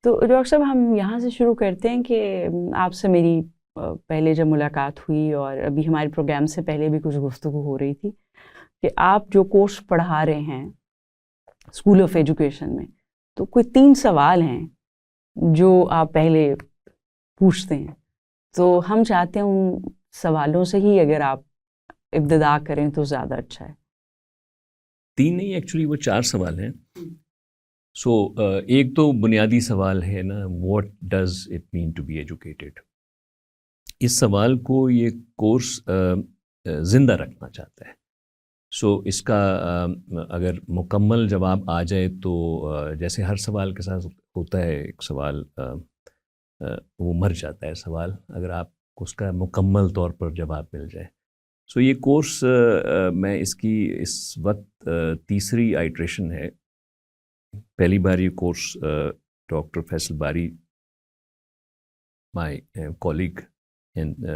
تو ڈاکٹر صاحب ہم یہاں سے شروع کرتے ہیں کہ آپ سے میری پہلے جب ملاقات ہوئی اور ابھی ہمارے پروگرام سے پہلے بھی کچھ گفتگو ہو رہی تھی کہ آپ جو کورس پڑھا رہے ہیں اسکول آف ایجوکیشن میں، تو کوئی 3 سوال ہیں جو آپ پہلے پوچھتے ہیں، تو ہم چاہتے ہیں ان سوالوں سے ہی اگر آپ ابتدا کریں تو زیادہ اچھا ہے. 3 نہیں، ایکچولی وہ 4 سوال ہیں. سو ایک تو بنیادی سوال ہے نا، what does it mean to be educated. اس سوال کو یہ کورس زندہ رکھنا چاہتا ہے. سو اس کا اگر مکمل جواب آ جائے تو جیسے ہر سوال کے ساتھ ہوتا ہے ایک سوال وہ مر جاتا ہے سوال اگر آپ کو اس کا مکمل طور پر جواب مل جائے. سو یہ کورس میں اس کی اس وقت تیسری آئٹریشن ہے. پہلی بار یہ course doctor Faisal Bari my colleague and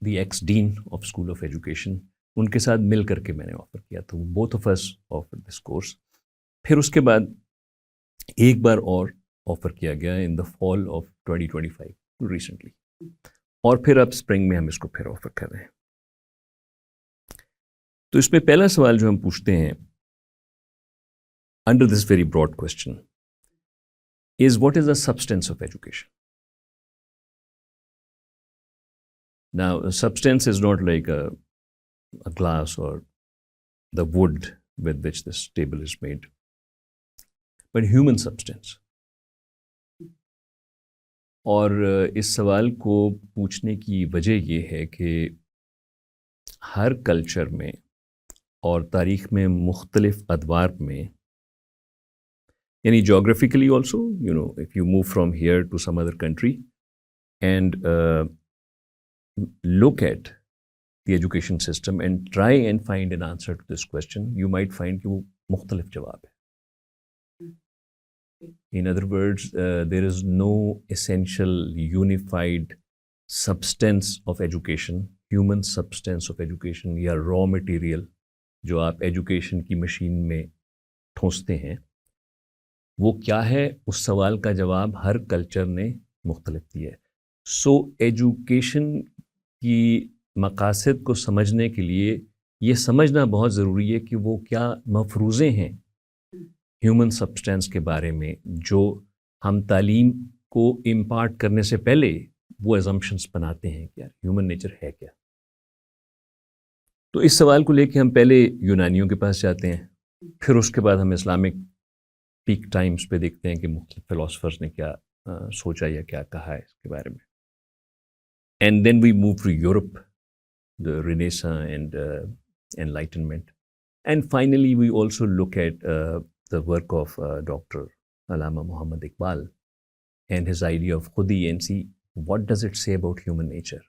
the ex dean of school of education, ان کے ساتھ مل کر کے میں نے آفر کیا تھا. Both of us offer this course. پھر اس کے بعد ایک بار اور آفر کیا گیا ان دا فال آف 2025 ریسنٹلی، اور پھر اب اسپرنگ میں ہم اس کو پھر آفر کر رہے ہیں. تو اس میں پہلا سوال جو ہم پوچھتے ہیں under this very broad question is what is the substance of education. Now, substance is not like a glass or the wood with which this table is made, but human substance. اور اس سوال کو پوچھنے کی وجہ یہ ہے کہ ہر culture میں اور تاریخ میں مختلف ادوار میں، یعنی geographically also, if you move from here to some other country and look at the education system and try and find an answer to this question, you might find کہ وہ مختلف جواب ہے. In other words, there is no essential unified substance of education, human substance of education یا raw material جو آپ education کی machine میں ٹھونستے ہیں، وہ کیا ہے؟ اس سوال کا جواب ہر کلچر نے مختلف دیا ہے. سو ایجوکیشن کی مقاصد کو سمجھنے کے لیے یہ سمجھنا بہت ضروری ہے کہ وہ کیا مفروضے ہیں ہیومن سبسٹینس کے بارے میں جو ہم تعلیم کو امپارٹ کرنے سے پہلے وہ ایزمپشنس بناتے ہیں کہ ہیومن نیچر ہے کیا. تو اس سوال کو لے کے ہم پہلے یونانیوں کے پاس جاتے ہیں، پھر اس کے بعد ہم اسلامک پیک ٹائمز پہ دیکھتے ہیں کہ مختلف فلاسفرز نے کیا سوچا یا کیا کہا ہے اس کے بارے میں. And then we move to Europe, the Renaissance and Enlightenment. And finally, we also look at the work of Dr. Allama Muhammad Iqbal and his idea of Khudi, and see what does it say about human nature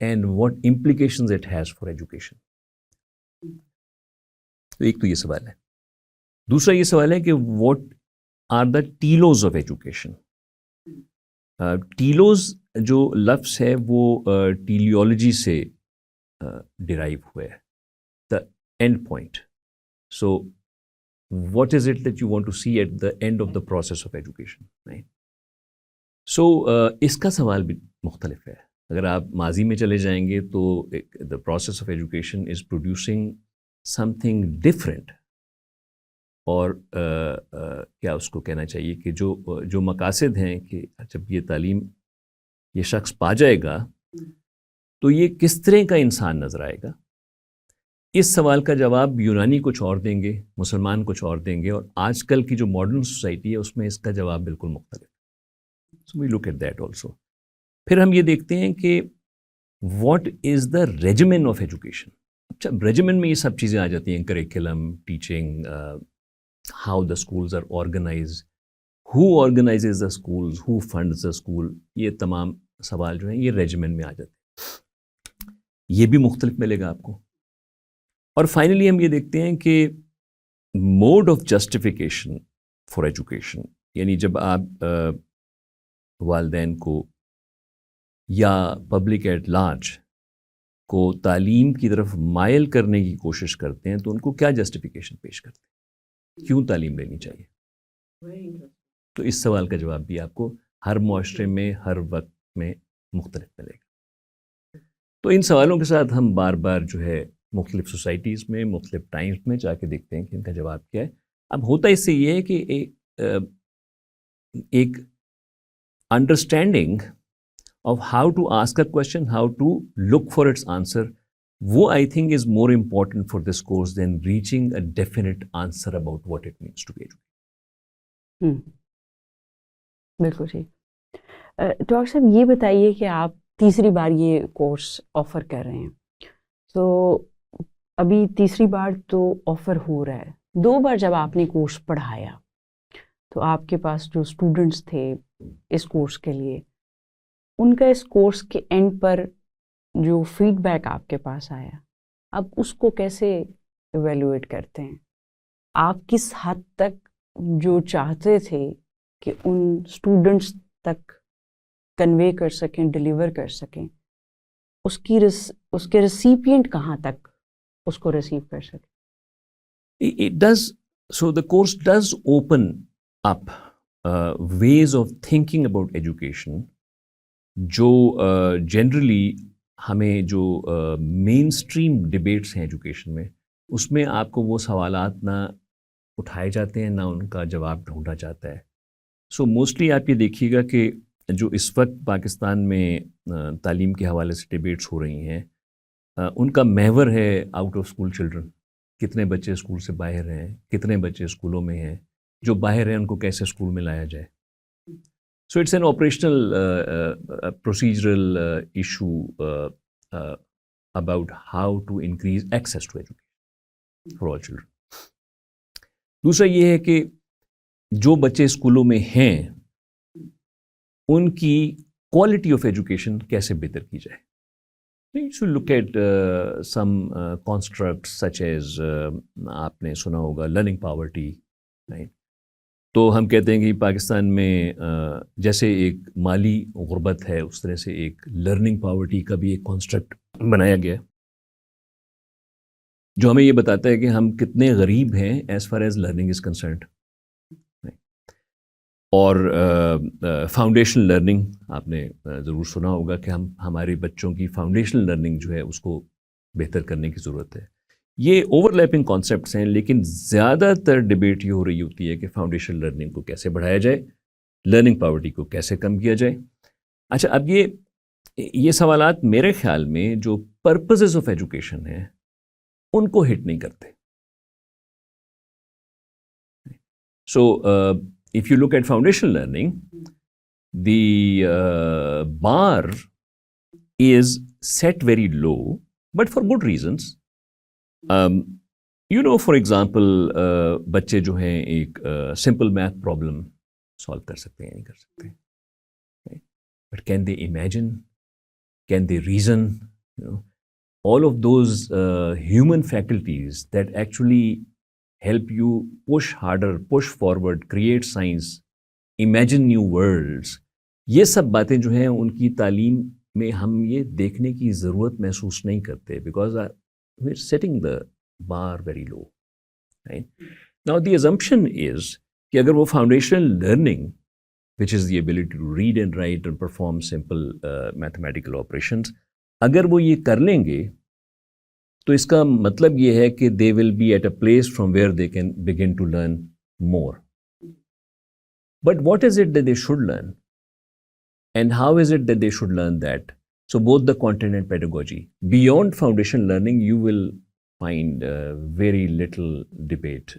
and what implications it has for education. تو ایک تو یہ سوال ہے. دوسرا یہ سوال ہے کہ what are the telos of education? ٹیلوز جو لفظ ہے وہ ٹیلیولوجی سے ڈرائیو ہوا ہے، the end point. So what is it that you want to see at the end of the process of education. So اس کا سوال بھی مختلف ہے. اگر آپ ماضی میں چلے جائیں گے تو دا process of education is producing some thing different, اور کیا اس کو کہنا چاہیے کہ جو مقاصد ہیں کہ جب یہ تعلیم یہ شخص پا جائے گا تو یہ کس طرح کا انسان نظر آئے گا. اس سوال کا جواب یونانی کچھ اور دیں گے، مسلمان کچھ اور دیں گے، اور آج کل کی جو ماڈرن سوسائٹی ہے اس میں اس کا جواب بالکل مختلف. سو وی لک ایٹ دیٹ آلسو. پھر ہم یہ دیکھتے ہیں کہ what is the regimen of education. اچھا، ریجیمن میں یہ سب چیزیں آ جاتی ہیں، curriculum, teaching, how the schools are organized, who organizes the schools, who funds the school. یہ تمام سوال جو ہیں یہ ریجیمن میں آ جاتے ہیں. یہ بھی مختلف ملے گا آپ کو. اور فائنلی ہم یہ دیکھتے ہیں کہ mode of justification for education, یعنی جب آپ والدین کو یا پبلک ایٹ لارج کو تعلیم کی طرف مائل کرنے کی کوشش کرتے ہیں تو ان کو کیا جسٹیفیکیشن پیش کرتے ہیں، کیوں تعلیم لینی چاہیے. تو اس سوال کا جواب بھی آپ کو ہر معاشرے میں ہر وقت میں مختلف ملے گا. تو ان سوالوں کے ساتھ ہم بار بار جو ہے مختلف سوسائٹیز میں مختلف ٹائمز میں جا کے دیکھتے ہیں کہ ان کا جواب کیا ہے. اب ہوتا اس سے یہ ہے کہ ایک understanding of how to ask a question, how to look for its answer, وہ I think is more important for this course than reaching a definite answer about what it means to be educated. بالکل ٹھیک. Doctor صاحب یہ بتائیے کہ آپ تیسری بار یہ کورس آفر کر رہے ہیں, تو ابھی تیسری بار تو آفر ہو رہا ہے. 2 بار جب آپ نے کورس پڑھایا تو آپ کے پاس جو اسٹوڈنٹس تھے اس کورس کے لیے, ان کا اس کورس کے اینڈ پر جو فیڈ بیک آپ کے پاس آیا, آپ اس کو کیسے ایویلویٹ کرتے ہیں؟ آپ کس حد تک جو چاہتے تھے کہ ان اسٹوڈنٹس تک کنوے کر سکیں, ڈلیور کر سکیں, اس کے ریسیپینٹ کہاں تک اس کو ریسیو کر سکیں؟ It does, so the course does open up ways of thinking about education جو generally ہمیں جو مین اسٹریم ڈبیٹس ہیں ایجوکیشن میں, اس میں آپ کو وہ سوالات نہ اٹھائے جاتے ہیں نہ ان کا جواب ڈھونڈا جاتا ہے. سو موسٹلی آپ یہ دیکھیے گا کہ جو اس وقت پاکستان میں تعلیم کے حوالے سے ڈبیٹس ہو رہی ہیں, ان کا محور ہے آؤٹ آف اسکول چلڈرن. کتنے بچے اسکول سے باہر ہیں, کتنے بچے اسکولوں میں ہیں, جو باہر ہیں ان کو کیسے اسکول میں لایا جائے. So it's an operational procedural issue about how to increase access to education for all children. دوسرا یہ ہے کہ جو بچے اسکولوں میں ہیں ان کی کوالٹی آف ایجوکیشن کیسے بہتر کی جائے. You should look at some constructs such as آپ نے سنا ہوگا لرننگ پاورٹی, right? تو ہم کہتے ہیں کہ پاکستان میں جیسے ایک مالی غربت ہے, اس طرح سے ایک لرننگ پاورٹی کا بھی ایک کانسٹرکٹ بنایا گیا ہے جو ہمیں یہ بتاتا ہے کہ ہم کتنے غریب ہیں as far as learning is concerned. اور فاؤنڈیشنل لرننگ آپ نے ضرور سنا ہوگا کہ ہمارے بچوں کی فاؤنڈیشنل لرننگ جو ہے اس کو بہتر کرنے کی ضرورت ہے. یہ اوور لیپنگ کانسیپٹس ہیں, لیکن زیادہ تر ڈبیٹ یہ ہو رہی ہوتی ہے کہ فاؤنڈیشنل لرننگ کو کیسے بڑھایا جائے, لرننگ پاورٹی کو کیسے کم کیا جائے. اچھا, اب یہ سوالات میرے خیال میں جو پرپزز آف ایجوکیشن ہیں ان کو ہٹ نہیں کرتے. سو if you look at foundational learning, the bar is set very low, but for good reasons. For example, بچے جو ہیں ایک simple math problem solve کر سکتے ہیں, نہیں کر سکتے, but can they imagine, can they reason, all of those human faculties that actually help you push harder, push forward, create science, imagine new worlds. یہ سب باتیں جو ہیں ان کی تعلیم میں ہم یہ دیکھنے کی ضرورت محسوس نہیں کرتے, because we're setting the bar very low. Right? Now the assumption is کہ اگر وہ foundational learning, which is the ability to read and write and perform simple mathematical operations, اگر وہ یہ کر لیں گے تو اس کا مطلب یہ ہے کہ they will be at a place from where they can begin to learn more. But what is it that they should learn? And how is it that they should learn that? So both the content and pedagogy. Beyond foundation learning, you will find very little debate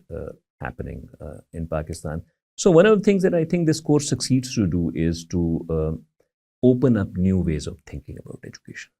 happening in Pakistan. So one of the things that I think this course succeeds to do is to open up new ways of thinking about education.